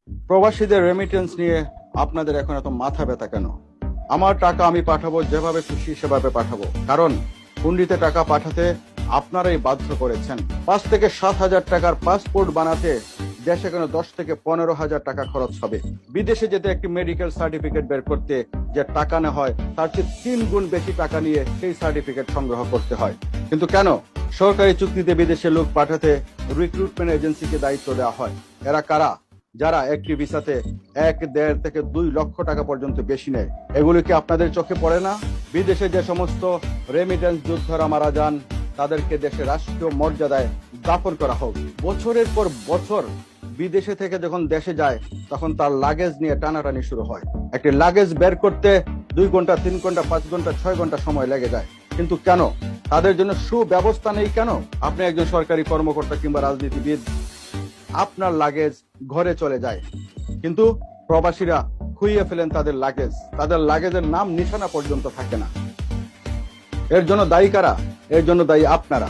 প্রবাসীদের রেমিটেন্স নিয়ে আপনাদের এখন এত মাথা ব্যথা কেন? আমার টাকা আমি পাঠাবো, যেভাবে খুশি সেভাবে পাঠাবো, কারণ হুন্ডিতে টাকা পাঠাতে আপনারাই বাধ্য করেছেন। 5 থেকে 7 হাজার টাকার পাসপোর্ট বানাতে দেশে কেন 10 থেকে 15 হাজার টাকা খরচ হবে। বিদেশে যেতে একটি মেডিকেল সার্টিফিকেট বের করতে যে টাকা নেওয়া হয়, তার চেয়ে 3 গুণ বেশি টাকা নিয়ে সেই সার্টিফিকেট সংগ্রহ করতে হয়। কিন্তু কেন সরকারি চুক্তিতে বিদেশে লোক পাঠাতে রিক্রুটমেন্ট এজেন্সিকে দায়িত্ব দেওয়া হয়? এরা কারা? যারা একটি ভিসাতে 1.5 থেকে 2 লক্ষ টাকা পর্যন্ত বেশি নেয়। এগুলি কি আপনাদের চোখে পড়ে না? বিদেশে যে সমস্ত রেমিটেন্স যোদ্ধারা মারা যান, তাদেরকে দেশে রাষ্ট্রীয় মর্যাদায় দাফন করা হোক। বছরের পর বছর বিদেশে থেকে যখন দেশে যায়, তখন তার লাগেজ নিয়ে টানাটানি শুরু হয়। একটি লাগেজ বের করতে 2 ঘন্টা, 3 ঘন্টা, 5 ঘন্টা, 6 ঘন্টা সময় লেগে যায়। কিন্তু কেন? তাদের জন্য সুব্যবস্থা নেই কেন? আপনি একজন সরকারি কর্মকর্তা কিংবা রাজনীতিবিদ, আপনার লাগেজ ঘরে চলে যায়, কিন্তু প্রবাসীরা খুইয়ে ফেলেন তাদের লাগেজ। তাদের লাগেজের নাম নিশানা পর্যন্ত থাকে না। এর জন্য দায়ী কারা? এর জন্য দায়ী আপনারা।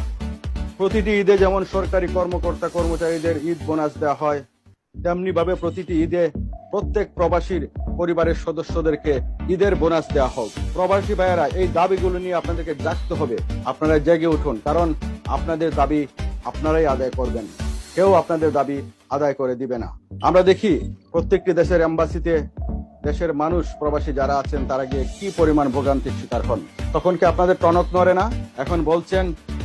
প্রতিটি ঈদে যেমন সরকারি কর্মকর্তা কর্মচারীদের ঈদ বোনাস দেওয়া হয়, তেমনি ভাবে প্রতিটি ঈদে প্রত্যেক প্রবাসীর পরিবারের সদস্যদেরকে ঈদের বোনাস দেওয়া হোক। প্রবাসী ভাইয়েরা, এই দাবিগুলো নিয়ে আপনাদেরকে জাগতে হবে। আপনারা জেগে উঠুন, কারণ আপনাদের দাবি আপনারাই আদায় করবেন, কেউ আপনাদের দাবি আদায় করে দিবে না। আমরা দেখি প্রত্যেকটি দেশের এম্বাসিতে দেশের মানুষ, প্রবাসী যারা আছেন, তারা গিয়ে কি পরিমাণ ভোগান্তির শিকার হন। তখন কি আপনাদের টনক নড়ে না? এখন বলছেন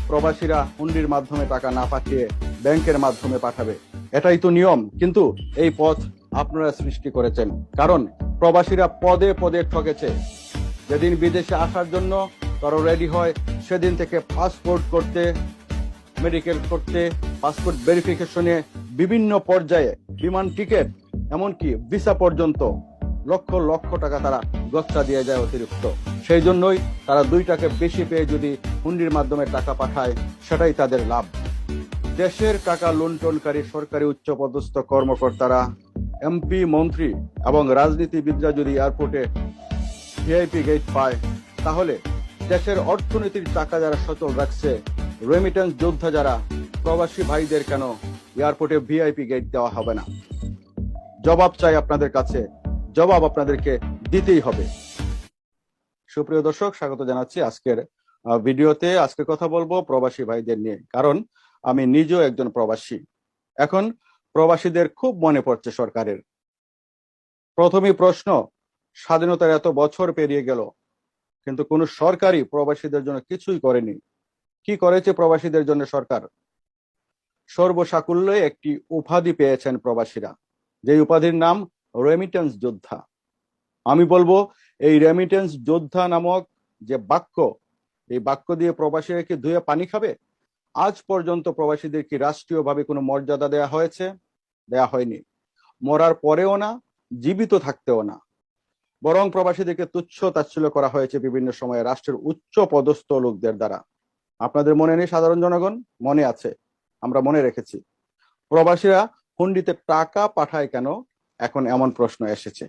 প্রবাসীরা হুন্ডির মাধ্যমে টাকা না পাঠিয়ে ব্যাংকের মাধ্যমে পাঠাবে। এটাই তো নিয়ম। কিন্তু এই পথ আপনারা সৃষ্টি করেছেন, কারণ প্রবাসীরা পদে পদে ঠকেছে। যেদিন বিদেশে আসার জন্য তারা রেডি হয়, সেদিন থেকে পাসপোর্ট করতে, মেডিকেল করতে, পাসপোর্ট ভেরিফিকেশনে, বিভিন্ন পর্যায়ে বিমান টিকিট, এমনকি ভিসা পর্যন্ত লক্ষ লক্ষ টাকা তারা গচ্চা দিয়ে যায় অতিরিক্ত। সেই জন্যই তারা 2 টাকা বেশি পেয়ে যদি হুন্ডির মাধ্যমে টাকা পাঠায়, সেটাই তাদের লাভ। দেশের টাকা লুণ্ঠনকারী সরকারি উচ্চপদস্থ কর্মকর্তারা, এমপি, মন্ত্রী এবং রাজনীতিবিদরা যদি এয়ারপোর্টে ভিআইপি গেট পায়, তাহলে দেশের অর্থনীতির টাকা যারা সচল রাখছে, রেমিটেন্স যোদ্ধা যারা, প্রবাসী ভাইদের কেন এয়ারপোর্টে ভিআইপি গেট দেওয়া হবে না? জবাব চাই আপনাদের কাছে, জবাব আপনাদেরকে দিতেই হবে। সুপ্রিয় দর্শক, স্বাগত জানাচ্ছি আজকের ভিডিওতে। আজকে কথা বলবো প্রবাসী ভাইদের নিয়ে, কারণ আমি নিজেও একজন প্রবাসী। এখন প্রবাসীদের খুব মনে পড়ছে সরকারের। প্রথমেই প্রশ্ন, স্বাধীনতার এত বছর পেরিয়ে গেল, কিন্তু কোন সরকারই প্রবাসীদের জন্য কিছুই করেনি। কি করেছে প্রবাসীদের জন্য সরকার? সর্বসাকুল্যে একটি উপাধি পেয়েছেন প্রবাসীরা, যে উপাধির নাম রেমিটেন্স যোদ্ধা। আমি বলবো, এই রেমিটেন্স যোদ্ধা নামক যে বাক্য, এই বাক্য দিয়ে প্রবাসীরা কি ধুয়ে পানি খাবে? আজ পর্যন্ত প্রবাসীদের কি রাষ্ট্রীয়ভাবে কোনো মর্যাদা দেয়া হয়েছে? দেয়া হয়নি। মরার পরেও না, জীবিত থাকতেও না। বরং প্রবাসীদেরকে তুচ্ছ তাচ্ছিল্য করা হয়েছে বিভিন্ন সময়ে রাষ্ট্রের উচ্চ পদস্থ লোকদের দ্বারা। আপনাদের মনে নেই? সাধারণ জনগণ মনে আছে, আমরা মনে রেখেছি। প্রবাসীরা হুন্ডিতে টাকা পাঠায় কেন, এখন এমন প্রশ্ন এসেছে।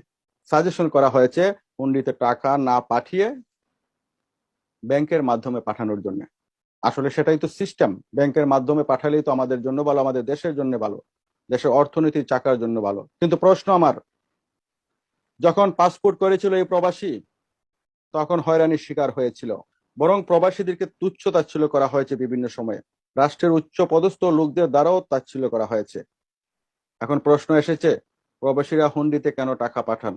সাজেশন করা হয়েছে হুন্ডিতে টাকা না পাঠিয়ে ব্যাংকের মাধ্যমে পাঠানোর জন্য। আসলে সেটাই তো সিস্টেম। ব্যাংকের মাধ্যমে পাঠালেই তো আমাদের জন্য ভালো, আমাদের দেশের জন্য ভালো, দেশের অর্থনীতির চাকার জন্য ভালো। কিন্তু প্রশ্ন আমার, যখন পাসপোর্ট করেছিল এই প্রবাসী, তখন হয়রানির শিকার হয়েছিল। বরং প্রবাসীদেরকে তুচ্ছ তাচ্ছিল্য করা হয়েছে বিভিন্ন সময়ে, রাষ্ট্রের উচ্চ পদস্থ লোকদের দ্বারাও তাচ্ছিল্য করা হয়েছে। এখন প্রশ্ন এসেছে, প্রবাসীরা হুন্ডিতে কেন টাকা পাঠান?